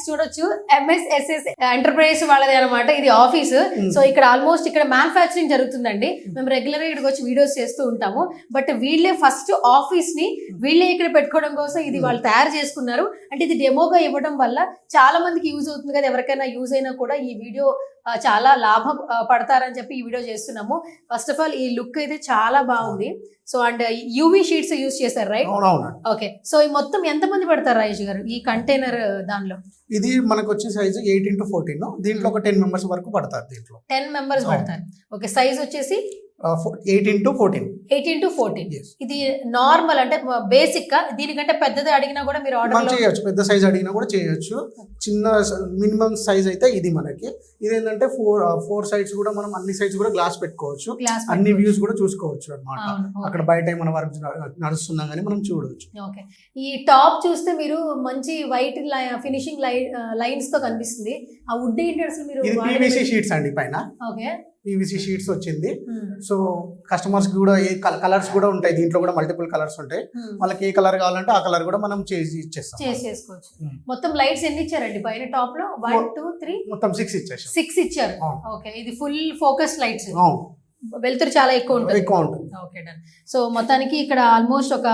చూడొచ్చు MSSS enterprise వాళ్ళది అనమాట ఇది ఆఫీస్. సో ఇక్కడ ఆల్మోస్ట్ ఇక్కడ మ్యానుఫ్యాక్చరింగ్ జరుగుతుందండి. మేము రెగ్యులర్ గా ఇక్కడికి వచ్చి వీడియోస్ చేస్తూ ఉంటాము. బట్ వీళ్ళే ఫస్ట్ ఆఫీస్ ని వీళ్ళే ఇక్కడ పెట్టుకోవడం కోసం ఇది వాళ్ళు తయారు చేసుకున్నారు. అంటే ఇది డెమోగా ఇవ్వడం వల్ల చాలా మందికి యూజ్ అవుతుంది కదా, ఎవరికైనా యూజ్ అయినా కూడా ఈ వీడియో చాలా లాభం పడతారని చెప్పి ఈ వీడియో చేస్తున్నాము. ఫస్ట్ ఆఫ్ ఆల్ ఈ లుక్ అయితే చాలా బాగుంది. So and UV sheets use చేశారు రైట్? ఓకే. సో ఈ మొత్తం ఎంత మంది పడతారు రాజేష్ గారు ఈ కంటైనర్ దానిలో? ఇది మనకు వచ్చే సైజు 8x14. దీంట్లో ఒక 10 మెంబర్స్ వరకు పడతారు. దీంట్లో 10 మెంబర్స్ పడతారు. ఓకే. సైజ్ వచ్చేసి 8x14. 8x14. ఇది నార్మల్ అంటే బేసిక్ గా, దీనికంటే పెద్దది అడిగినా కూడా మీరు ఆర్డర్ చేయొచ్చు. పెద్ద సైజ్ అడిగినా కూడా చేయొచ్చు. చిన్న మినిమం సైజ్ అయితే ఇది మనకి. ఇది ఏంటంటే 4 సైడ్స్ కూడా మనం అన్ని సైడ్స్ కూడా గ్లాస్ పెట్టుకోవచ్చు. అన్ని వ్యూస్ కూడా చూసుకోవచ్చు అన్నమాట. అక్కడ బయట మన వర్క్ నడుస్తున్నా కానీ మనం చూడవచ్చు. ఓకే. ఈ టాప్ చూస్తే మీరు మంచి వైట్ ఫినిషింగ్ లైన్స్ తో కనిపిస్తుంది. ఆ వుడ్ ఏంటి అసలు మీరు? ఇది PVC షీట్స్ అండి పైన. ఓకే. PVC షీట్స్ వచ్చింది. సో కస్టమర్స్ కూడా ఏ కలర్స్ కూడా ఉంటాయి. దీంట్లో కూడా మల్టిపుల్ కలర్స్ ఉంటాయి. వాళ్ళకి ఏ కలర్ కావాలంటే ఆ కలర్ కూడా మనం చేసి ఇచ్చేస్తాం. చేసుకోవచ్చు. మొత్తం లైట్స్ ఎన్ని ఇచ్చారండి పైన టాప్ లో? 1 2 3 మొత్తం 6 ఇచ్చేసాం. 6 ఇచ్చారు. ఓకే. ఇది ఫుల్ ఫోకస్ లైట్స్. వెలుతురు చాలా ఎక్కువ ఉంటుంది. Okay done. సో మొత్తానికి ఇక్కడ ఆల్మోస్ట్ ఒక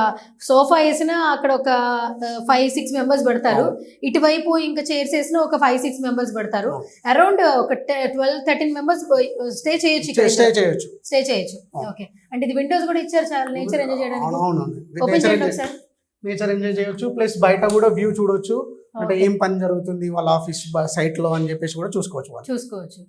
సోఫా వేసినా అక్కడ ఒక 5-6 మెంబర్స్ పెడతారు. ఇటువైపు ఇంకా చైర్స్ వేసినా ఒక 5-6 మెంబర్స్ పెడతారు. అరౌండ్ ఒక 12-13 మెంబర్స్ స్టే చేయొచ్చు. ఓకే. అంటే ఇది విండోస్ కూడా ఇచ్చారు చాలా నేచర్ ఎంజాయ్ చేయడానికి. ఓపెన్ చేయండి ఒకసారి. నేచర్ ఎంజాయ్ చేయొచ్చు. ప్లస్ బయట కూడా వ్యూ చూడొచ్చు. అంటే ఏం పని జరుగుతుంది వాళ్ళ ఆఫీస్ సైట్ లో అని చెప్పేసి కూడా చూసుకోవచ్చు.